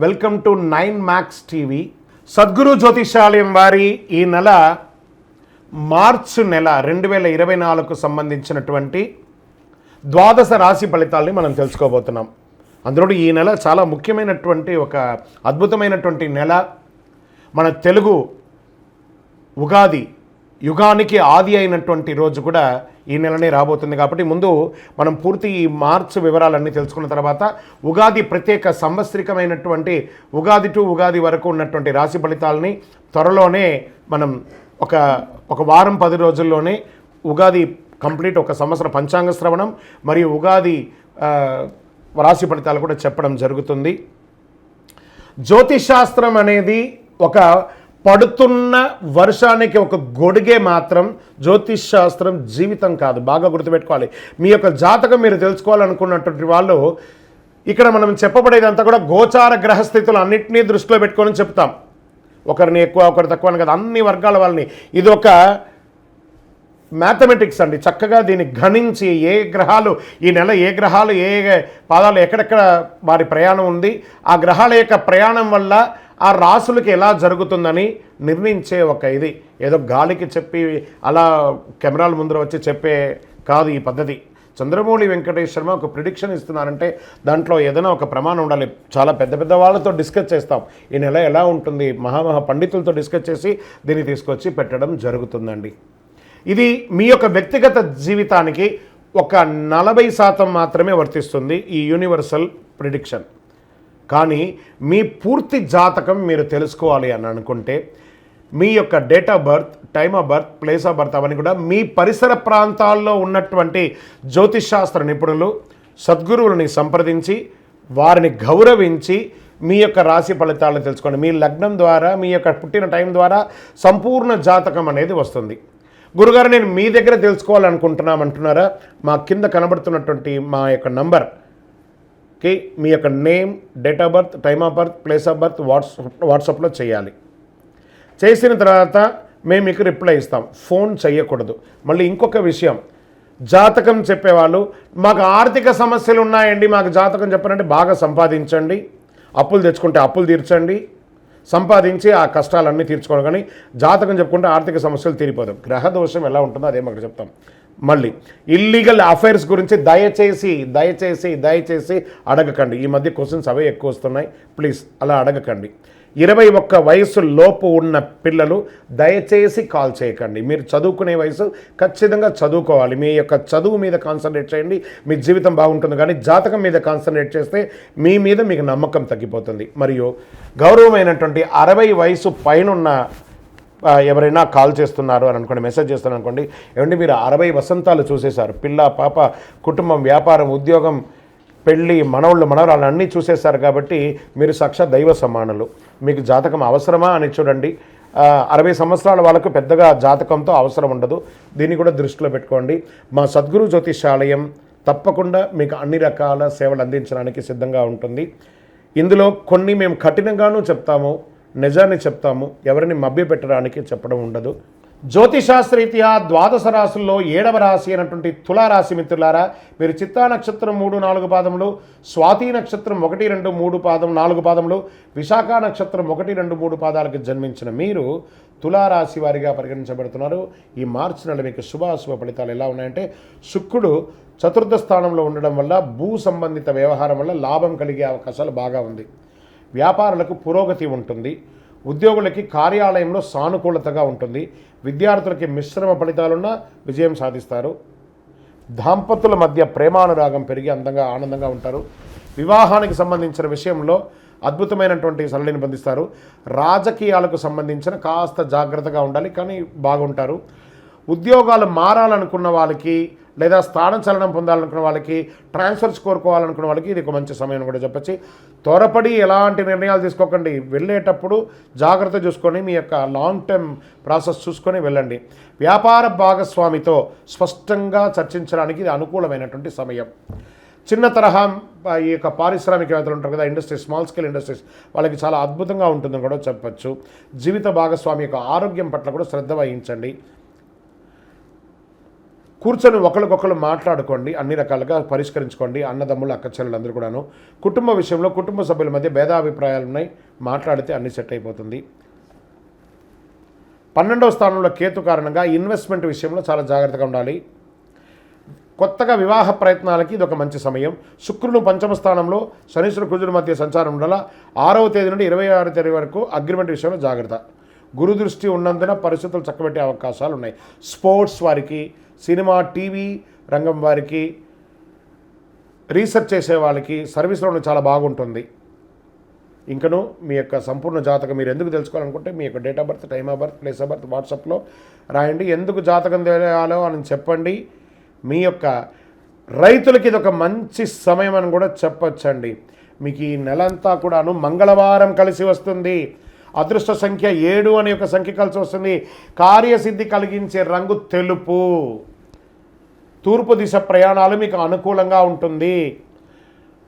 Welcome to 9 TV. Sadguru జ్యోతిషాలయం వారి ఈ నెల మార్చి నెల 2024కు సంబంధించినటువంటి ద్వాదశ రాశి ఫలితాలని మనం తెలుసుకోబోతున్నాం. అందులో ఈ నెల చాలా ముఖ్యమైనటువంటి ఒక అద్భుతమైనటువంటి నెల. మన తెలుగు ఉగాది యుగానికి ఆది అయినటువంటి రోజు కూడా ఈ నెలనే రాబోతుంది. కాబట్టి ముందు మనం పూర్తి ఈ మార్చ్ వివరాలన్నీ తెలుసుకున్న తర్వాత ఉగాది ప్రత్యేక సంవత్సరికమైనటువంటి ఉగాది టు ఉగాది వరకు ఉన్నటువంటి రాశి ఫలితాలని త్వరలోనే మనం ఒక వారం 10 రోజుల్లోనే ఉగాది కంప్లీట్ ఒక సంవత్సర పంచాంగ శ్రవణం మరియు ఉగాది రాశి ఫలితాలు కూడా చెప్పడం జరుగుతుంది. జ్యోతిషాస్త్రం అనేది ఒక పడుతున్న వర్షానికి ఒక గొడుగే మాత్రం. జ్యోతిష్ శాస్త్రం జీవితం కాదు, బాగా గుర్తుపెట్టుకోవాలి. మీ యొక్క జాతకం మీరు తెలుసుకోవాలనుకున్నటువంటి వాళ్ళు ఇక్కడ మనం చెప్పబడేదంతా కూడా గోచార గ్రహస్థితులు అన్నింటినీ దృష్టిలో పెట్టుకొని చెప్తాం. ఒకరిని ఎక్కువ ఒకరు తక్కువ అని కదా, అన్ని వర్గాల వాళ్ళని. ఇది ఒక మ్యాథమెటిక్స్ అండి. చక్కగా దీన్ని గణించి ఏ గ్రహాలు ఈ నెల ఏ గ్రహాలు ఏ పాదాలు ఎక్కడెక్కడ వారి ప్రయాణం ఉంది, ఆ గ్రహాల యొక్క ప్రయాణం వల్ల ఆ రాసులకి ఎలా జరుగుతుందని నిర్ణయించే ఒక ఇది. ఏదో గాలికి చెప్పి అలా కెమెరాల ముందర వచ్చి చెప్పే కాదు ఈ పద్ధతి. చంద్రమౌళి వెంకటేష్ శర్మ ఒక ప్రిడిక్షన్ ఇస్తున్నారంటే దాంట్లో ఏదైనా ఒక ప్రమాణం ఉండాలి. చాలా పెద్ద పెద్ద వాళ్ళతో డిస్కస్ చేస్తాం, ఈ నెల ఎలా ఉంటుంది, మహామహా పండితులతో డిస్కస్ చేసి దీన్ని తీసుకొచ్చి పెట్టడం జరుగుతుందండి. ఇది మీ యొక్క వ్యక్తిగత జీవితానికి ఒక 40% మాత్రమే వర్తిస్తుంది ఈ యూనివర్సల్ ప్రిడిక్షన్. కానీ మీ పూర్తి జాతకం మీరు తెలుసుకోవాలి అని అనుకుంటే మీ యొక్క date of birth, time of birth, place of birth అవన్నీ కూడా మీ పరిసర ప్రాంతాల్లో ఉన్నటువంటి జ్యోతిషాస్త్ర నిపుణులు సద్గురువులని సంప్రదించి వారిని గౌరవించి మీ యొక్క రాశి ఫలితాలను తెలుసుకోండి. మీ లగ్నం ద్వారా మీ యొక్క పుట్టిన టైం ద్వారా సంపూర్ణ జాతకం అనేది వస్తుంది. గురుగారు నేను మీ దగ్గర తెలుసుకోవాలనుకుంటున్నామంటున్నారా? మా కింద కనబడుతున్నటువంటి మా యొక్క నంబర్కి మీ యొక్క name, date of birth, time of birth, place of birth వాట్సాప్లో చేయాలి. చేసిన తర్వాత మేము మీకు రిప్లై ఇస్తాం. ఫోన్ చేయకూడదు. మళ్ళీ ఇంకొక విషయం, జాతకం చెప్పేవాళ్ళు మాకు ఆర్థిక సమస్యలు ఉన్నాయండి, మాకు జాతకం చెప్పారంటే బాగా సంపాదించండి, అప్పులు తెచ్చుకుంటే అప్పులు తీర్చండి, సంపాదించి ఆ కష్టాలన్నీ తీర్చుకోవడం. కానీ జాతకం చెప్పుకుంటే ఆర్థిక సమస్యలు తీరిపోదాం. గ్రహ దోషం ఎలా ఉంటుందో అదే మాకు చెప్తాం. మళ్ళీ ఇల్లీగల్ అఫైర్స్ గురించి దయచేసి అడగకండి. ఈ మధ్య క్వశ్చన్స్ అవే ఎక్కువ వస్తున్నాయి. ప్లీజ్ అలా అడగకండి. 21 వయసు లోపు ఉన్న పిల్లలు దయచేసి కాల్ చేయకండి. మీరు చదువుకునే వయసు ఖచ్చితంగా చదువుకోవాలి. మీ యొక్క చదువు మీద కాన్సన్ట్రేట్ చేయండి, మీ జీవితం బాగుంటుంది. కానీ జాతకం మీద కాన్సన్ట్రేట్ చేస్తే మీ మీద మీకు నమ్మకం తగ్గిపోతుంది. మరియు గౌరవమైనటువంటి 60 వయసు పైనున్న ఎవరైనా కాల్ చేస్తున్నారు అని అనుకోండి, మెసేజ్ చేస్తున్నారు అనుకోండి, ఏమంటే మీరు 60 వసంతాలు చూసేశారు, పిల్ల పాప కుటుంబం వ్యాపారం ఉద్యోగం పెళ్ళి మనవళ్ళు మనవరాలు అన్నీ చూసేశారు. కాబట్టి మీరు సాక్షాత్ దైవ సమానులు. మీకు జాతకం అవసరమా అని చూడండి. 60 సంవత్సరాల వాళ్ళకు పెద్దగా జాతకంతో అవసరం ఉండదు. దీన్ని కూడా దృష్టిలో పెట్టుకోండి. మా సద్గురు జ్యోతిషాలయం తప్పకుండా మీకు అన్ని రకాల సేవలు అందించడానికి సిద్ధంగా ఉంటుంది. ఇందులో కొన్ని మేము కఠినంగానూ చెప్తాము, నిజాన్ని చెప్తాము, ఎవరిని మభ్యపెట్టడానికి చెప్పడం ఉండదు. జ్యోతిషాస్త్రరీత్యా ద్వాదశ రాశుల్లో 7వ రాశి అయినటువంటి తులారాశి మిత్రులారా, మీరు చిత్తా నక్షత్రం 3-4 పాదములు, స్వాతి నక్షత్రం 1-2-3 పాదం 4 పాదములు, విశాఖ నక్షత్రం 1-2-3 పాదాలకు జన్మించిన మీరు తులారాశి వారిగా పరిగణించబడుతున్నారు. ఈ మార్చి నెల మీకు శుభాశుభ ఫలితాలు ఎలా ఉన్నాయంటే, శుక్రుడు చతుర్థ స్థానంలో ఉండడం వల్ల భూ సంబంధిత వ్యవహారం వల్ల లాభం కలిగే అవకాశాలు బాగా ఉంది. వ్యాపారులకు పురోగతి ఉంటుంది. ఉద్యోగులకి కార్యాలయంలో సానుకూలతగా ఉంటుంది. విద్యార్థులకి మిశ్రమ ఫలితాలున్నా విజయం సాధిస్తారు. దాంపతుల మధ్య ప్రేమానురాగం పెరిగి అందంగా ఆనందంగా ఉంటారు. వివాహానికి సంబంధించిన విషయంలో అద్భుతమైనటువంటి సరళిని బంధిస్తారు. రాజకీయాలకు సంబంధించిన కాస్త జాగ్రత్తగా ఉండాలి, కానీ బాగుంటారు. ఉద్యోగాలు మారాలనుకున్న వాళ్ళకి లేదా స్థానచలనం పొందాలనుకున్న వాళ్ళకి, ట్రాన్స్ఫర్స్ కోరుకోవాలనుకున్న వాళ్ళకి ఇది ఒక మంచి సమయం కూడా చెప్పచ్చు. త్వరపడి ఎలాంటి నిర్ణయాలు తీసుకోకండి. వెళ్ళేటప్పుడు జాగ్రత్త చూసుకొని మీ యొక్క లాంగ్ టర్మ్ ప్రాసెస్ చూసుకొని వెళ్ళండి. వ్యాపార భాగస్వామితో స్పష్టంగా చర్చించడానికి ఇది అనుకూలమైనటువంటి సమయం. చిన్న తరహా ఈ యొక్క పారిశ్రామికవేత్తలు ఉంటారు కదా, ఇండస్ట్రీస్, స్మాల్ స్కేల్ ఇండస్ట్రీస్, వాళ్ళకి చాలా అద్భుతంగా ఉంటుందని కూడా చెప్పచ్చు. జీవిత భాగస్వామి యొక్క ఆరోగ్యం పట్ల కూడా శ్రద్ధ వహించండి. కూర్చొని ఒకరికొకరు మాట్లాడుకోండి, అన్ని రకాలుగా పరిష్కరించుకోండి. అన్నదమ్ములు అక్క చెల్లెలందరూ కూడాను కుటుంబ విషయంలో కుటుంబ సభ్యుల మధ్య భేదాభిప్రాయాలు ఉన్నాయి, మాట్లాడితే అన్ని సెట్ అయిపోతుంది. 12వ స్థానంలో కేతు కారణంగా ఇన్వెస్ట్మెంట్ విషయంలో చాలా జాగ్రత్తగా ఉండాలి. కొత్తగా వివాహ ప్రయత్నాలకి ఇది ఒక మంచి సమయం. శుక్రుడు 5వ స్థానంలో శనీశ్వర కుజుల మధ్య సంచారం ఉండాల. 6వ తేదీ నుండి 26వ తేదీ వరకు అగ్రిమెంట్ విషయంలో జాగ్రత్త. గురు దృష్టి ఉన్నందున పరిస్థితులు చక్కబెట్టే అవకాశాలు ఉన్నాయి. స్పోర్ట్స్ వారికి, సినిమా టీవీ రంగం వారికి, రీసెర్చ్ చేసే వాళ్ళకి సర్వీస్లో చాలా బాగుంటుంది. ఇంకను మీ యొక్క సంపూర్ణ జాతకం మీరు ఎందుకు తెలుసుకోవాలనుకుంటే మీ యొక్క date of birth, time of birth, place of birth వాట్సాప్లో రాయండి. ఎందుకు జాతకం తెలియాలో అని చెప్పండి. మీ యొక్క రైతులకి ఇది ఒక మంచి సమయం అని కూడా చెప్పొచ్చండి. మీకు ఈ నెలంతా కూడాను మంగళవారం కలిసి వస్తుంది. అదృష్ట సంఖ్య 7 అనే ఒక సంఖ్య కలిసి వస్తుంది. కార్యసిద్ధి కలిగించే రంగు తెలుపు. తూర్పు దిశ ప్రయాణాలు మీకు అనుకూలంగా ఉంటుంది.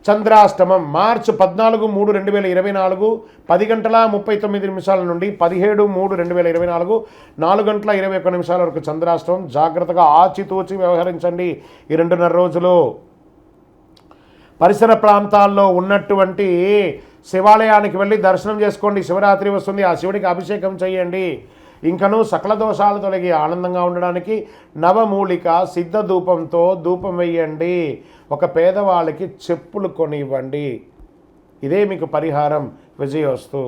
చంద్రాష్టమం మార్చి 14/3/2024 10:39 నుండి 17/3/2024 4:21 వరకు చంద్రాష్టమం. జాగ్రత్తగా ఆచితూచి వ్యవహరించండి ఈ 2.5 రోజులు. పరిసర ప్రాంతాల్లో ఉన్నటువంటి శివాలయానికి వెళ్ళి దర్శనం చేసుకోండి. శివరాత్రి వస్తుంది, ఆ శివుడికి అభిషేకం చేయండి. ఇంకను సకల దోషాలు తొలగి ఆనందంగా ఉండడానికి నవమూలిక సిద్ధ ధూపంతో ధూపం వేయండి. ఒక పేదవాళ్ళకి చెప్పులు కొనివ్వండి. ఇదే మీకు పరిహారం. విజయోస్తు.